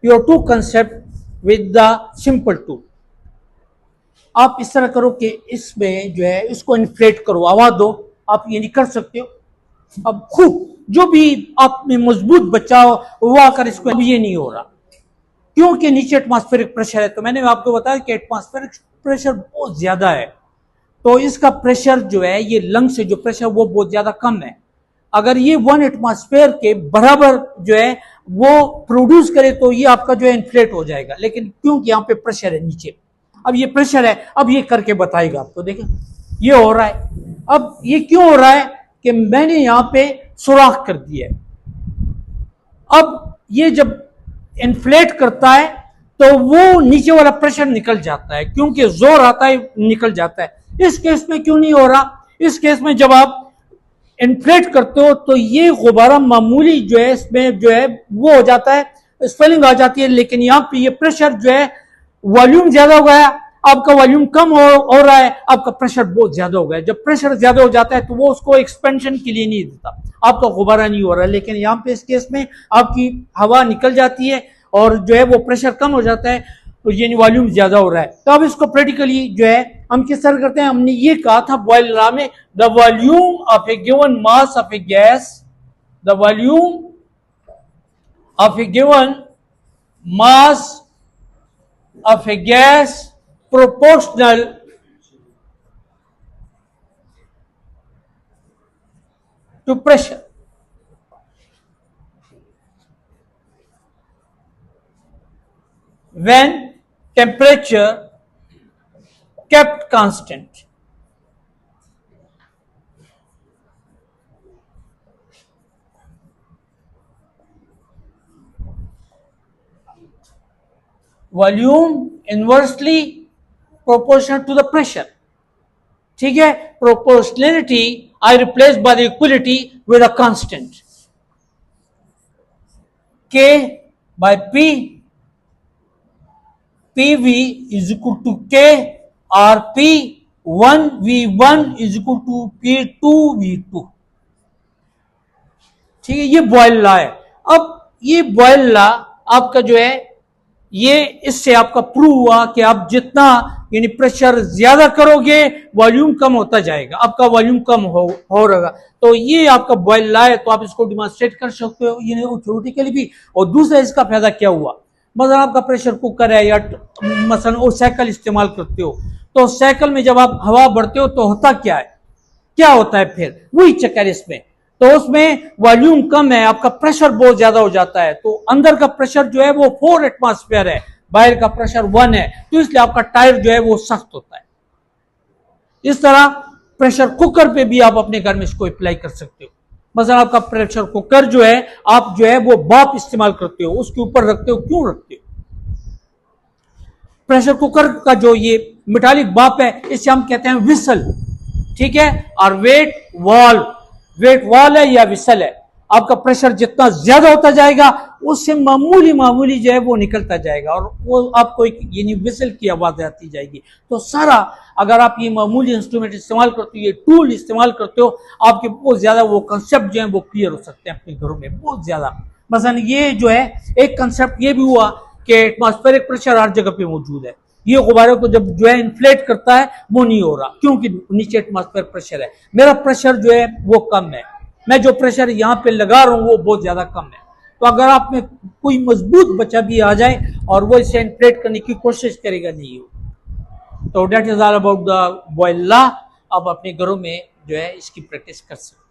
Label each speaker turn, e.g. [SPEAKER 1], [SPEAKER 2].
[SPEAKER 1] Your to concept with the simple tool. आप इस तरह करो कि इसमें जो है इसको इन्फ्लेट करो, आवाज दो, आप ये नहीं कर सकते हो। अब खूब जो भी आप में मजबूत बच्चा हो वो आकर इसको, अब ये नहीं हो रहा क्योंकि नीचे एटमॉस्फेरिक प्रेशर है। तो मैंने आपको बताया कि एटमॉस्फेरिक प्रेशर बहुत ज्यादा है, तो इसका प्रेशर जो है ये लंग से जो प्रेशर वो बहुत ज्यादा कम है। अगर ये 1 एटमॉस्फेयर के बराबर जो है वो प्रोड्यूस करे तो ये आपका जो है इन्फ्लेट हो जाएगा, लेकिन क्योंकि यहाँ पे प्रेशर है नीचे, अब ये प्रेशर है, अब ये करके बताएगा आपको। देखें ये हो रहा है। अब ये क्यों हो रहा है कि मैंने यहां पे सुराख कर दिया है। अब ये जब इन्फ्लेट करता है तो वो नीचे वाला प्रेशर निकल जाता है, क्योंकि जोर आता है निकल जाता है। इस केस में क्यों नहीं हो रहा? इस केस में जब आप इन्फ्लेट करते हो तो ये गुब्बारा मामूली जो है इसमें जो है वो हो जाता है, स्वेलिंग आ जाती है, लेकिन यहां पे ये प्रेशर जो है वॉल्यूम ज्यादा हो गया, आपका वॉल्यूम कम हो रहा है, आपका प्रेशर बहुत ज्यादा हो गया। जब प्रेशर ज्यादा हो जाता है तो वो उसको एक्सपेंशन के लिए नहीं देता, आपका गुब्बारा नहीं हो रहा है। लेकिन यहाँ पे इस केस में आपकी हवा निकल जाती है और जो है वो प्रेशर कम हो जाता है, तो यानी वॉल्यूम ज्यादा हो रहा है। तो अब इसको प्रैक्टिकली जो है हम किस तरह करते हैं, हमने ये कहा था बॉयल लॉ में, the volume of A given mass of A gas, the volume of A given mass of a gas proportional to pressure. When temperature kept constant. Volume inversely proportional to the pressure. ठीक है, proportionality I replace by the equality with a constant K by P, PV is equal to K or P 1V1 is equal to P2V2। ठीक है, ये boil law है। अब ये boil law आपका जो है ये इससे आपका प्रूव हुआ कि आप जितना यानी प्रेशर ज्यादा करोगे वॉल्यूम कम होता जाएगा, आपका वॉल्यूम कम हो रहेगा। तो ये आपका बॉयल लॉ है, तो आप इसको डिमॉन्स्ट्रेट कर सकते हो ये थ्योरेटिकली भी। और दूसरा इसका फायदा क्या हुआ, मतलब आपका प्रेशर कुकर है या मसलन वो साइकिल इस्तेमाल करते हो, तो साइकिल में जब आप हवा भरते हो तो होता क्या है, क्या होता है, फिर वही चक्कर इसमें, तो उसमें वॉल्यूम कम है, आपका प्रेशर बहुत ज्यादा हो जाता है, तो अंदर का प्रेशर जो है वो 4 एटमॉस्फेयर है, बाहर का प्रेशर 1 है, तो इसलिए आपका टायर जो है वो सख्त होता है। इस तरह प्रेशर कुकर पे भी आप अपने घर में इसको अप्लाई कर सकते हो। मतलब आपका प्रेशर कुकर जो है आप जो है वो बाप इस्तेमाल करते हो, उसके ऊपर रखते हो, क्यों रखते हो? प्रेशर कुकर का जो ये मेटालिक बाप है इसे हम कहते हैं विसल। ठीक है, और वेट वॉल है या विसल है, आपका प्रेशर जितना ज्यादा होता जाएगा उससे मामूली जो है वो निकलता जाएगा और वो आपको एक यानी विसल की आवाज आती जाएगी। तो सारा अगर आप ये मामूली इंस्ट्रूमेंट इस्तेमाल करते हो, ये टूल इस्तेमाल करते हो, आपके बहुत ज्यादा वो कंसेप्ट जो है वो क्लियर हो सकते हैं अपने घरों में बहुत ज्यादा। मसलन ये जो है एक कंसेप्ट ये भी हुआ कि एटमॉस्फेरिक प्रेशर हर जगह पे मौजूद है, ये गुब्बारे को जब जो है इन्फ्लेट करता है वो नहीं हो रहा क्योंकि नीचे एटमॉस्फेयर प्रेशर है, मेरा प्रेशर जो है वो कम है, मैं जो प्रेशर यहाँ पे लगा रहा हूँ वो बहुत ज्यादा कम है। तो अगर आप में कोई मजबूत बच्चा भी आ जाए और वो इसे इन्फ्लेट करने की कोशिश करेगा नहीं हो, तो that is all about the Boyle law. आप अपने घरों में जो है इसकी प्रैक्टिस कर सकते हैं।